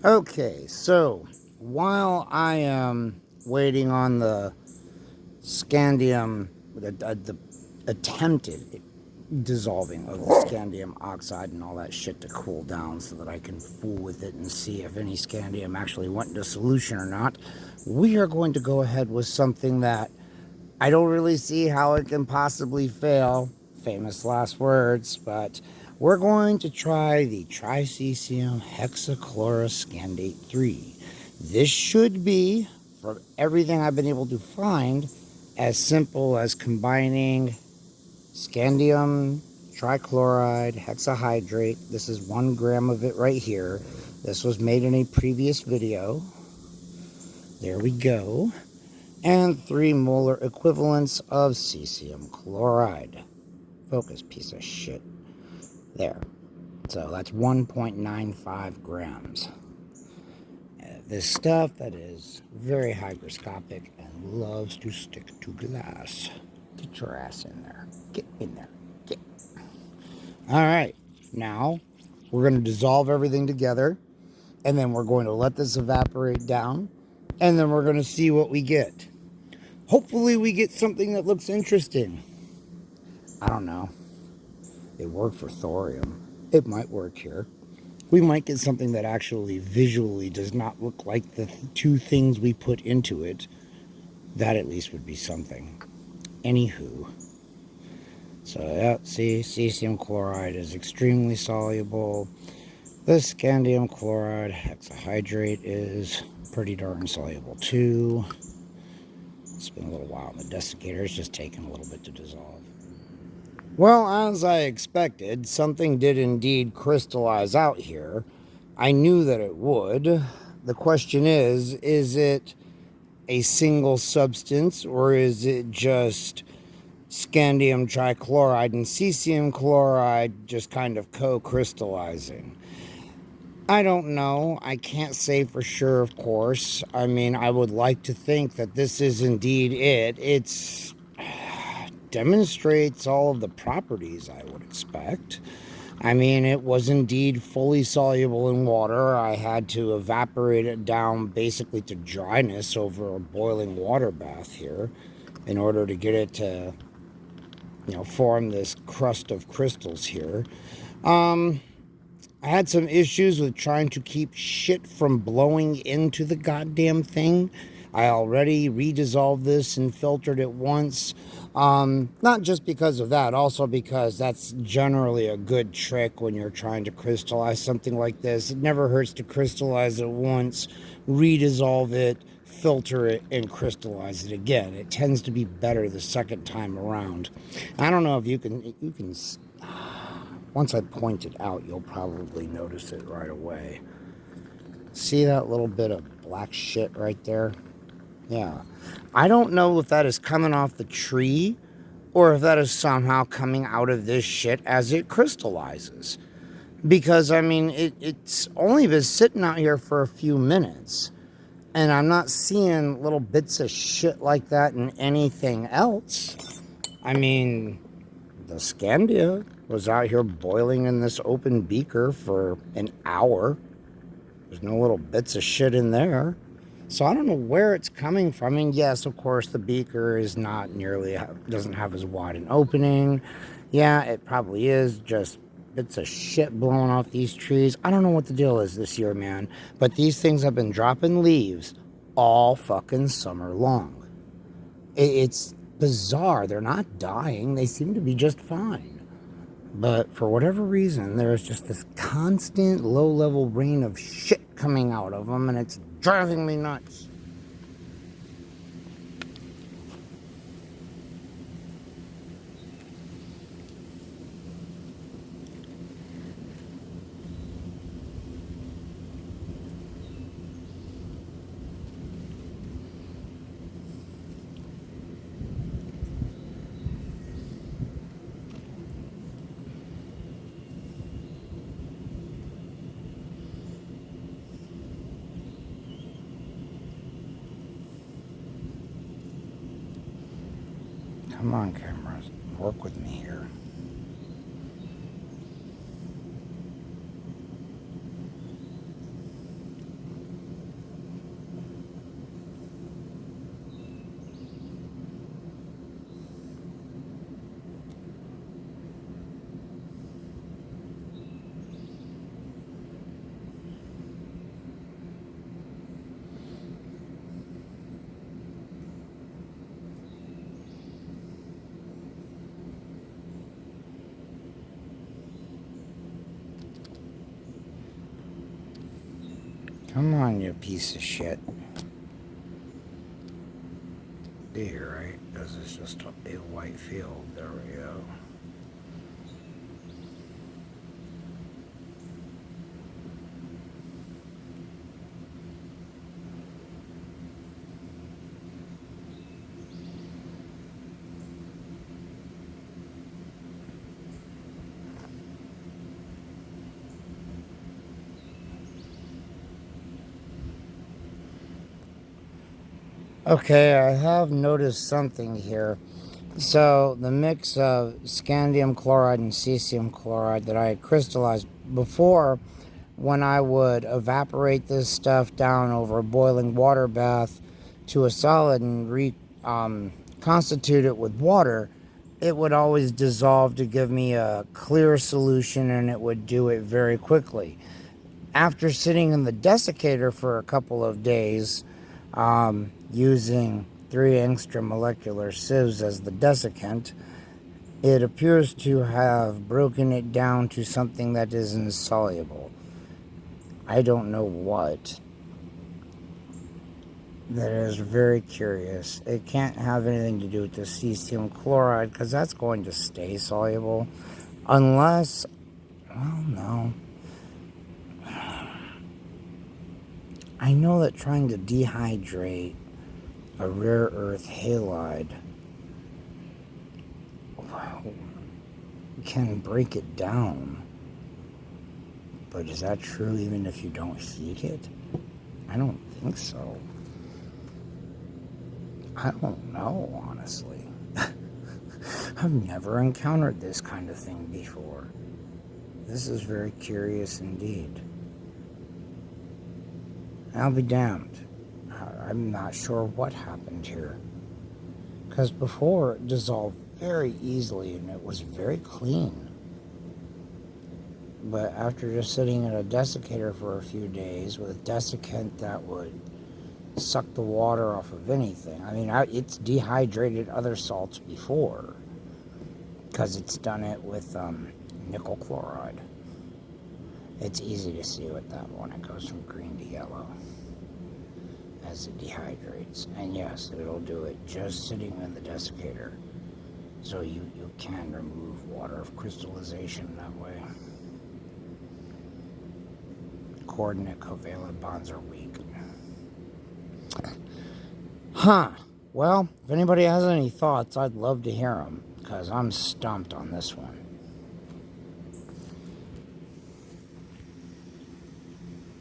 Okay, so while I am waiting on the scandium, the attempted dissolving of the scandium oxide and all that shit to cool down so that I can fool with it and see if any scandium actually went into solution or not, we are going to go ahead with something that I don't really see how it can possibly fail. Famous last words, but we're going to try the Cesium Hexachloroscandate 3. This should be, from everything I've been able to find, as simple as combining scandium trichloride hexahydrate. This is 1 gram of it right here. This was made in a previous video. There we go. And 3 molar equivalents of cesium chloride. Focus, piece of shit. There. So that's 1.95 grams. This stuff that is very hygroscopic and loves to stick to glass. Get your ass in there. Get in there. Get. All right. Now, we're going to dissolve everything together. And then we're going to let this evaporate down. And then we're going to see what we get. Hopefully we get something that looks interesting. I don't know. It worked for thorium. It might work here. We might get something that actually visually does not look like the two things we put into it. That at least would be something. Anywho. So, yeah, see, cesium chloride is extremely soluble. The scandium chloride hexahydrate is pretty darn soluble too. It's been a little while on the desiccator. It's just taken a little bit to dissolve. Well, as I expected, something did indeed crystallize out here. I knew that it would. The question is it a single substance or is it just scandium trichloride and cesium chloride just kind of co-crystallizing? I don't know. I can't say for sure, of course. I mean, I would like to think that this is indeed it. It's demonstrates all of the properties I would expect. I mean, it was indeed fully soluble in water. I had to evaporate it down basically to dryness over a boiling water bath here in order to get it to, form this crust of crystals here. I had some issues with trying to keep shit from blowing into the goddamn thing. I already redissolved this and filtered it once. Not just because of that, also because that's generally a good trick when you're trying to crystallize something like this. It never hurts to crystallize it once, redissolve it, filter it, and crystallize it again. It tends to be better the second time around. I don't know if you can once I point it out, you'll probably notice it right away. See that little bit of black shit right there? Yeah. I don't know if that is coming off the tree or if that is somehow coming out of this shit as it crystallizes. Because, I mean, it's only been sitting out here for a few minutes. And I'm not seeing little bits of shit like that in anything else. I mean, the Scandia was out here boiling in this open beaker for an hour. There's no little bits of shit in there. So I don't know where it's coming from. And yes, of course, the beaker is not nearly, doesn't have as wide an opening. Yeah, it probably is just bits of shit blowing off these trees. I don't know what the deal is this year, man. But these things have been dropping leaves all fucking summer long. It's bizarre. They're not dying. They seem to be just fine. But for whatever reason, there's just this constant low-level rain of shit coming out of them, and it's driving me nuts. Come on, cameras. Work with me here. Come on, you piece of shit. There, right? Because it's just a big white field. There we go. Okay, I have noticed something here. So the mix of scandium chloride and cesium chloride that I had crystallized before, when I would evaporate this stuff down over a boiling water bath to a solid and reconstitute it with water, it would always dissolve to give me a clear solution, and it would do it very quickly. After sitting in the desiccator for a couple of days, using 3 extramolecular sieves as the desiccant, it appears to have broken it down to something that is insoluble. I don't know what. That is very curious. It can't have anything to do with the cesium chloride, because that's going to stay soluble. Unless, well, no. I know that trying to dehydrate a rare earth halide can break it down. But is that true even if you don't heat it? I don't think so. I don't know, honestly. I've never encountered this kind of thing before. This is very curious indeed. I'll be damned. I'm not sure what happened here. Because before it dissolved very easily and it was very clean. But after just sitting in a desiccator for a few days with desiccant that would suck the water off of anything. I mean, it's dehydrated other salts before. Because it's done it with nickel chloride. It's easy to see with that one. It goes from green to yellow as it dehydrates. And yes, it'll do it just sitting in the desiccator. So you can remove water of crystallization that way. Coordinate covalent bonds are weak. Huh. Well, if anybody has any thoughts, I'd love to hear them, because I'm stumped on this one.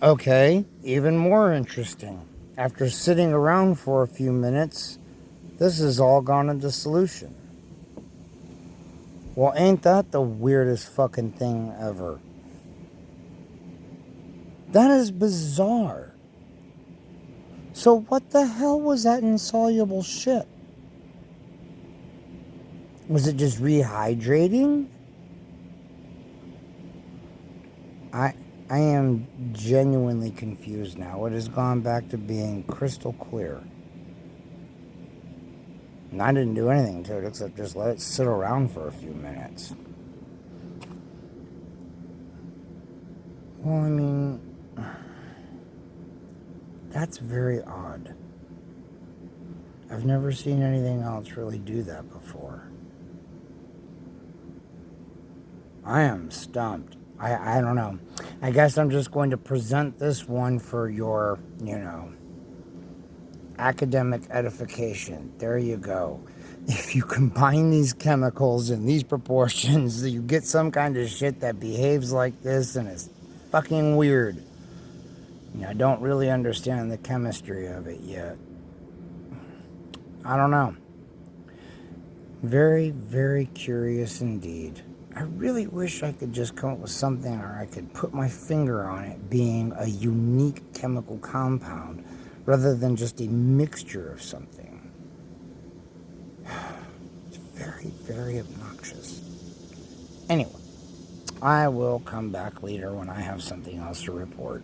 Okay, even more interesting. After sitting around for a few minutes, this has all gone into solution. Well, ain't that the weirdest fucking thing ever? That is bizarre. So what the hell was that insoluble shit? Was it just rehydrating? I am genuinely confused now. It has gone back to being crystal clear. And I didn't do anything to it except just let it sit around for a few minutes. Well, I mean, that's very odd. I've never seen anything else really do that before. I am stumped. I don't know. I guess I'm just going to present this one for your, academic edification. There you go. If you combine these chemicals in these proportions, you get some kind of shit that behaves like this and is fucking weird. I don't really understand the chemistry of it yet. I don't know. Very, very curious indeed. I really wish I could just come up with something or I could put my finger on it being a unique chemical compound rather than just a mixture of something. It's very, very obnoxious. Anyway, I will come back later when I have something else to report.